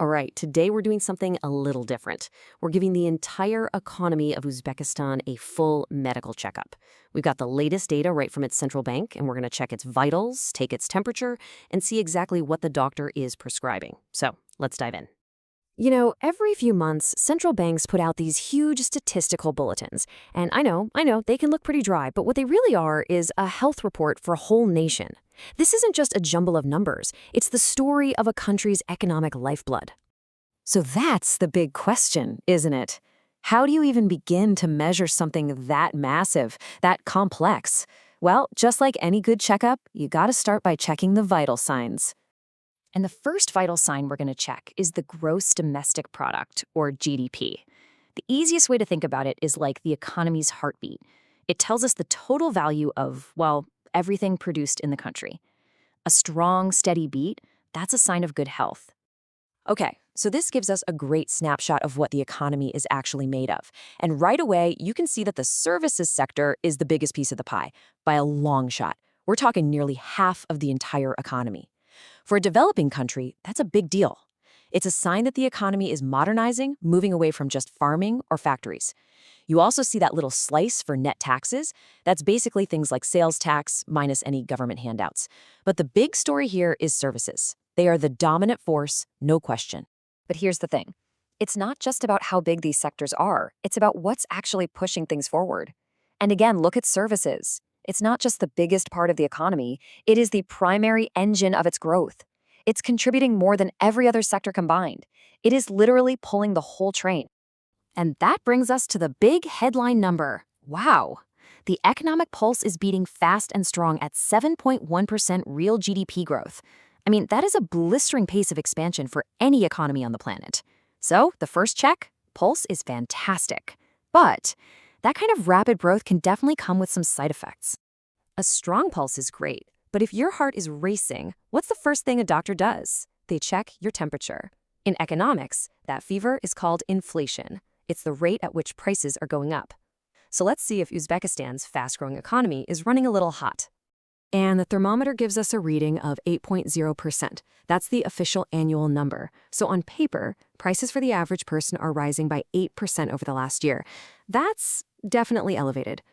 All right, today we're doing something a little different. We're giving the entire economy of Uzbekistan a full medical checkup. We've got the latest data right from its central bank, and we're going to check its vitals, take its temperature, and see exactly what the doctor is prescribing. So let's dive in. You know, every few months, central banks put out these huge statistical bulletins. And I know, they can look pretty dry, but what they really are is a health report for a whole nation. This isn't just a jumble of numbers, it's the story of a country's economic lifeblood. So that's the big question, isn't it? How do you even begin to measure something that massive, that complex? Well, just like any good checkup, you gotta start by checking the vital signs. And the first vital sign we're going to check is the gross domestic product, or GDP. The easiest way to think about it is like the economy's heartbeat. It tells us the total value of, well, everything produced in the country. A strong, steady beat, that's a sign of good health. Okay, so this gives us a great snapshot of what the economy is actually made of. And right away, you can see that the services sector is the biggest piece of the pie, by a long shot. We're talking nearly half of the entire economy. For a developing country, that's a big deal. It's a sign that the economy is modernizing, moving away from just farming or factories. You also see that little slice for net taxes. That's basically things like sales tax minus any government handouts. But the big story here is services. They are the dominant force, no question. But here's the thing. It's not just about how big these sectors are. It's about what's actually pushing things forward. And again, look at services. It's not just the biggest part of the economy, it is the primary engine of its growth. It's contributing more than every other sector combined. It is literally pulling the whole train. And that brings us to the big headline number. Wow! The economic pulse is beating fast and strong at 7.1% real GDP growth. I mean, that is a blistering pace of expansion for any economy on the planet. So, the first check, pulse is fantastic. But that kind of rapid growth can definitely come with some side effects. A strong pulse is great, but if your heart is racing, what's the first thing a doctor does? They check your temperature. In economics, that fever is called inflation. It's the rate at which prices are going up. So let's see if Uzbekistan's fast-growing economy is running a little hot. And the thermometer gives us a reading of 8.0%. That's the official annual number. So on paper, prices for the average person are rising by 8% over the last year. That's definitely elevated.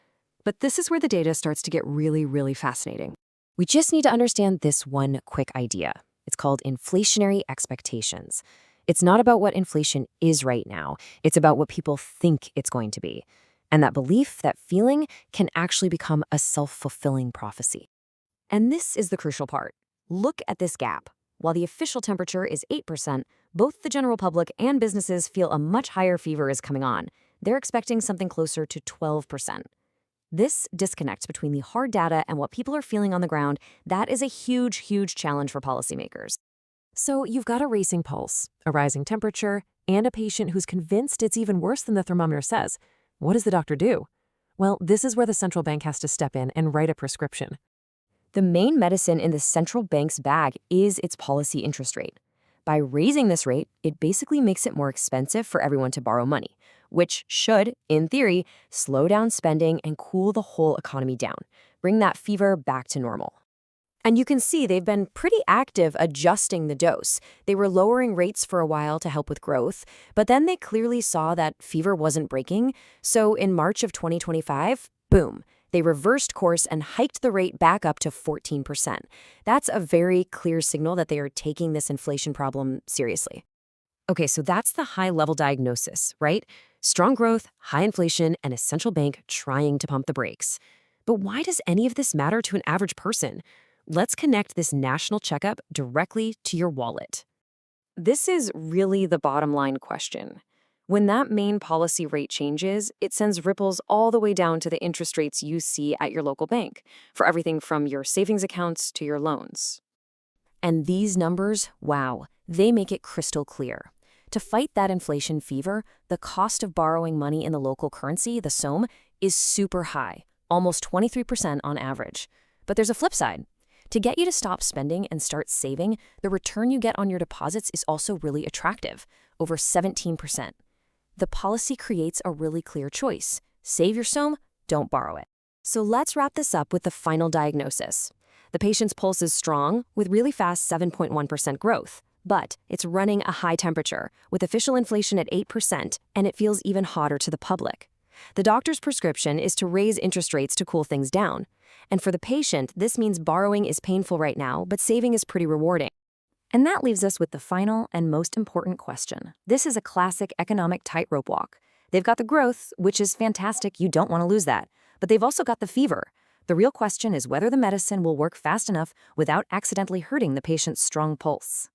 But this is where the data starts to get really, really fascinating. We just need to understand this one quick idea. It's called inflationary expectations. It's not about what inflation is right now. It's about what people think it's going to be. And that belief, that feeling, can actually become a self-fulfilling prophecy. And this is the crucial part. Look at this gap. While the official temperature is 8%, both the general public and businesses feel a much higher fever is coming on. They're expecting something closer to 12%. This disconnect between the hard data and what people are feeling on the ground, that is a huge, huge challenge for policymakers. So you've got a racing pulse, a rising temperature, and a patient who's convinced it's even worse than the thermometer says. What does the doctor do? Well, this is where the central bank has to step in and write a prescription. The main medicine in the central bank's bag is its policy interest rate. By raising this rate, it basically makes it more expensive for everyone to borrow money, which should, in theory, slow down spending and cool the whole economy down, bring that fever back to normal. And you can see they've been pretty active adjusting the dose. They were lowering rates for a while to help with growth, but then they clearly saw that fever wasn't breaking. So in March of 2025, boom, they reversed course and hiked the rate back up to 14%. That's a very clear signal that they are taking this inflation problem seriously. Okay, so that's the high-level diagnosis, right? Strong growth, high inflation, and a central bank trying to pump the brakes. But why does any of this matter to an average person? Let's connect this national checkup directly to your wallet. This is really the bottom line question. When that main policy rate changes, it sends ripples all the way down to the interest rates you see at your local bank, for everything from your savings accounts to your loans. And these numbers, wow, they make it crystal clear. To fight that inflation fever, the cost of borrowing money in the local currency, the SOM, is super high, almost 23% on average. But there's a flip side. To get you to stop spending and start saving, the return you get on your deposits is also really attractive, over 17%. The policy creates a really clear choice. Save your SOM, don't borrow it. So let's wrap this up with the final diagnosis. The patient's pulse is strong, with really fast 7.1% growth. But it's running a high temperature, with official inflation at 8%, and it feels even hotter to the public. The doctor's prescription is to raise interest rates to cool things down. And for the patient, this means borrowing is painful right now, but saving is pretty rewarding. And that leaves us with the final and most important question. This is a classic economic tightrope walk. They've got the growth, which is fantastic, you don't want to lose that. But they've also got the fever. The real question is whether the medicine will work fast enough without accidentally hurting the patient's strong pulse.